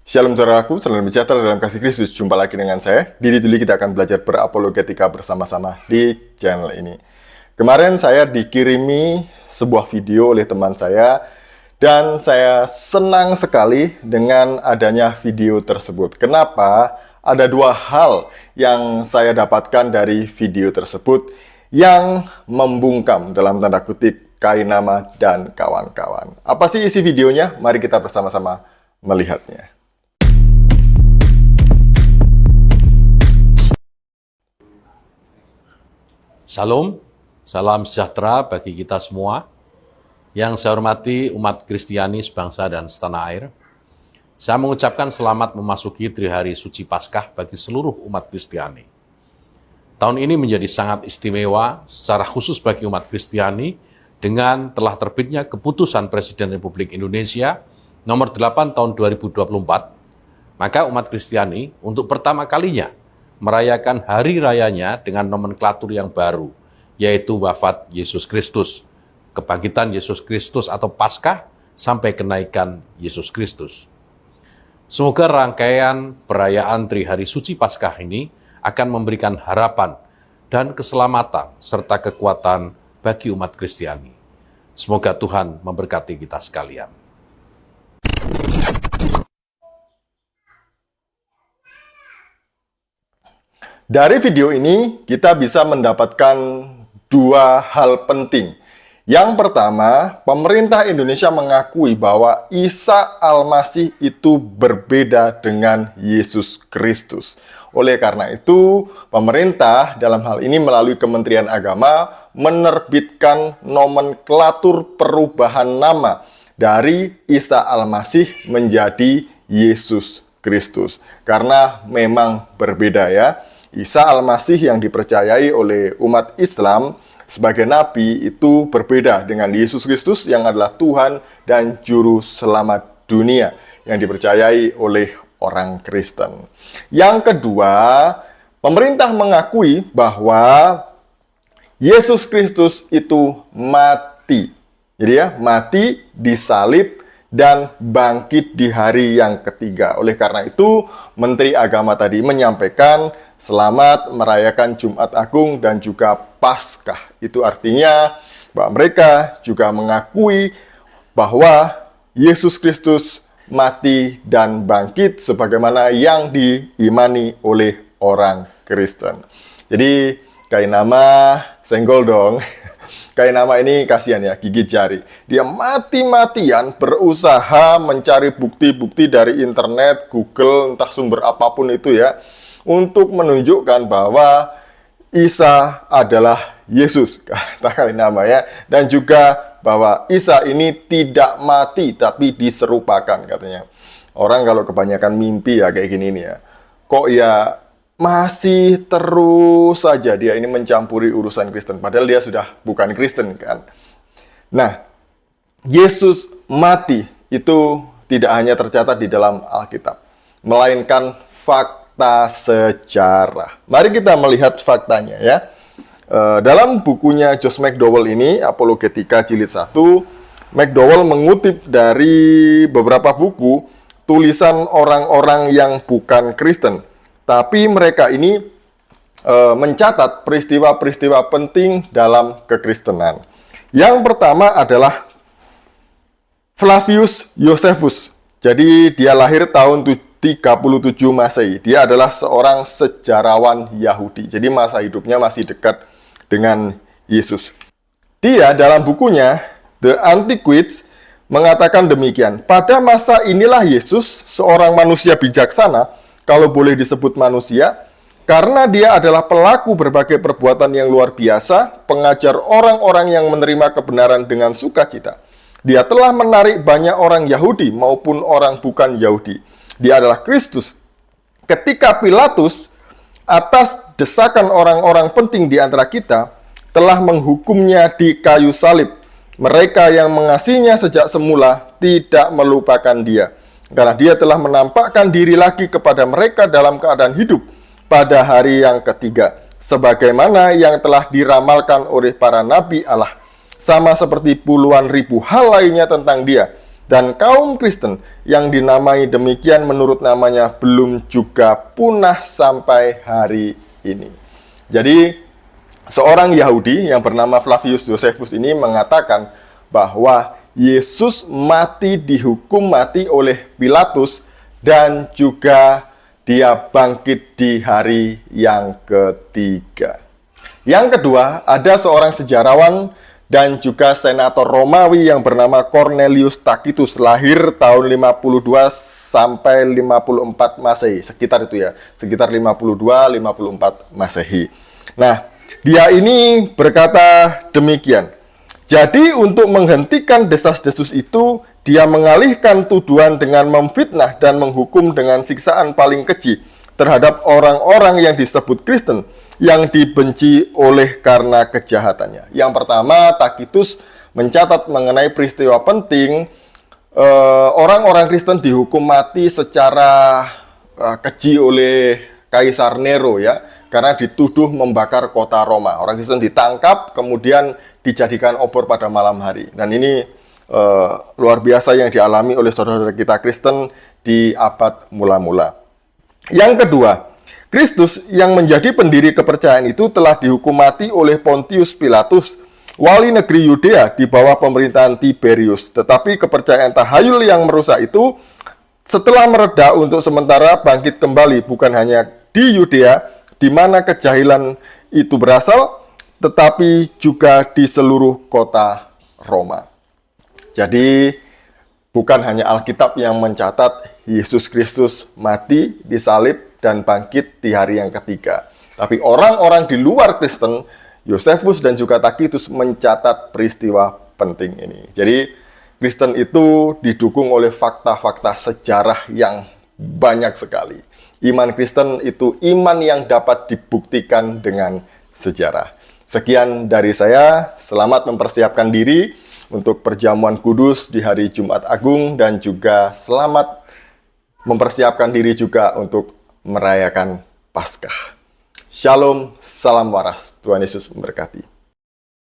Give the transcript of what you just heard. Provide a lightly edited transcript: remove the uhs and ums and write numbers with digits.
Shalom saudaraku, salam sejahtera dalam kasih Kristus. Jumpa lagi dengan saya, Didi Duli. Kita akan belajar berapologetika bersama-sama di channel ini. Kemarin saya dikirimi sebuah video oleh teman saya, dan saya senang sekali dengan adanya video tersebut. Kenapa? Ada dua hal yang saya dapatkan dari video tersebut yang membungkam dalam tanda kutip Kainama dan kawan-kawan. Apa sih isi videonya? Mari kita bersama-sama melihatnya. Shalom, salam sejahtera bagi kita semua. Yang saya hormati umat Kristiani sebangsa dan setanah air. Saya mengucapkan selamat memasuki Trihari Suci Paskah bagi seluruh umat Kristiani. Tahun ini menjadi sangat istimewa secara khusus bagi umat Kristiani dengan telah terbitnya keputusan Presiden Republik Indonesia nomor 8 tahun 2024. Maka umat Kristiani untuk pertama kalinya merayakan hari rayanya dengan nomenklatur yang baru, yaitu wafat Yesus Kristus, kebangkitan Yesus Kristus atau Paskah, sampai kenaikan Yesus Kristus. Semoga rangkaian perayaan Trihari Suci Paskah ini akan memberikan harapan dan keselamatan serta kekuatan bagi umat Kristiani. Semoga Tuhan memberkati kita sekalian. Dari video ini, kita bisa mendapatkan dua hal penting. Yang pertama, pemerintah Indonesia mengakui bahwa Isa Al-Masih itu berbeda dengan Yesus Kristus. Oleh karena itu, pemerintah dalam hal ini melalui Kementerian Agama menerbitkan nomenklatur perubahan nama dari Isa Al-Masih menjadi Yesus Kristus. Karena memang berbeda ya. Isa Al-Masih yang dipercayai oleh umat Islam sebagai nabi itu berbeda dengan Yesus Kristus yang adalah Tuhan dan Juru Selamat dunia yang dipercayai oleh orang Kristen. Yang kedua, pemerintah mengakui bahwa Yesus Kristus itu mati. Jadi ya, mati, disalib, dan bangkit di hari yang ketiga. Oleh karena itu, Menteri Agama tadi menyampaikan selamat merayakan Jumat Agung dan juga Paskah. Itu artinya bahwa mereka juga mengakui bahwa Yesus Kristus mati dan bangkit sebagaimana yang diimani oleh orang Kristen. Jadi, Kainama senggol dong. Kainama ini kasihan ya, gigit jari. Dia mati-matian berusaha mencari bukti-bukti dari internet, Google, entah sumber apapun itu ya, untuk menunjukkan bahwa Isa adalah Yesus, kata Kainama ya, dan juga bahwa Isa ini tidak mati tapi diserupakan katanya. Orang kalau kebanyakan mimpi ya kayak gini nih ya, kok ya masih terus saja dia ini mencampuri urusan Kristen, padahal dia sudah bukan Kristen kan. Nah, Yesus mati itu tidak hanya tercatat di dalam Alkitab, melainkan fakta sejarah. Mari kita melihat faktanya ya. Dalam bukunya Josh McDowell ini, Apologetika Jilid 1, McDowell mengutip dari beberapa buku tulisan orang-orang yang bukan Kristen. Tapi mereka ini mencatat peristiwa-peristiwa penting dalam kekristenan. Yang pertama adalah Flavius Josephus. Jadi dia lahir tahun 37 Masehi. Dia adalah seorang sejarawan Yahudi. Jadi masa hidupnya masih dekat dengan Yesus. Dia dalam bukunya The Antiquities mengatakan demikian. Pada masa inilah Yesus, seorang manusia bijaksana, kalau boleh disebut manusia, karena dia adalah pelaku berbagai perbuatan yang luar biasa, pengajar orang-orang yang menerima kebenaran dengan sukacita. Dia telah menarik banyak orang Yahudi maupun orang bukan Yahudi. Dia adalah Kristus. Ketika Pilatus, atas desakan orang-orang penting di antara kita, telah menghukumnya di kayu salib, mereka yang mengasihinya sejak semula tidak melupakan dia. Karena dia telah menampakkan diri lagi kepada mereka dalam keadaan hidup pada hari yang ketiga, sebagaimana yang telah diramalkan oleh para nabi Allah, sama seperti puluhan ribu hal lainnya tentang dia. Dan kaum Kristen yang dinamai demikian menurut namanya belum juga punah sampai hari ini. Jadi, seorang Yahudi yang bernama Flavius Josephus ini mengatakan bahwa Yesus dihukum mati oleh Pilatus dan juga dia bangkit di hari yang ketiga. Yang kedua, ada seorang sejarawan dan juga senator Romawi yang bernama Cornelius Tacitus, lahir tahun 52 sampai 54 Masehi, sekitar itu ya, sekitar 52-54 Masehi. Nah, dia ini berkata demikian. Jadi untuk menghentikan desas-desus itu, dia mengalihkan tuduhan dengan memfitnah dan menghukum dengan siksaan paling keji terhadap orang-orang yang disebut Kristen yang dibenci oleh karena kejahatannya. Yang pertama, Tacitus mencatat mengenai peristiwa penting orang-orang Kristen dihukum mati secara keji oleh Kaisar Nero ya, karena dituduh membakar kota Roma. Orang Kristen ditangkap, kemudian dijadikan obor pada malam hari. Dan ini luar biasa yang dialami oleh saudara-saudara kita Kristen di abad mula-mula. Yang kedua, Kristus yang menjadi pendiri kepercayaan itu telah dihukum mati oleh Pontius Pilatus, wali negeri Yudea di bawah pemerintahan Tiberius. Tetapi kepercayaan tahayul yang merusak itu setelah mereda untuk sementara bangkit kembali, bukan hanya di Yudea, di mana kejahilan itu berasal, tetapi juga di seluruh kota Roma. Jadi, bukan hanya Alkitab yang mencatat Yesus Kristus mati, disalib, dan bangkit di hari yang ketiga. Tapi orang-orang di luar Kristen, Josephus dan juga Tacitus mencatat peristiwa penting ini. Jadi, Kristen itu didukung oleh fakta-fakta sejarah yang banyak sekali. Iman Kristen itu iman yang dapat dibuktikan dengan sejarah. Sekian dari saya, selamat mempersiapkan diri untuk perjamuan kudus di hari Jumat Agung dan juga selamat mempersiapkan diri juga untuk merayakan Paskah. Shalom, salam waras. Tuhan Yesus memberkati.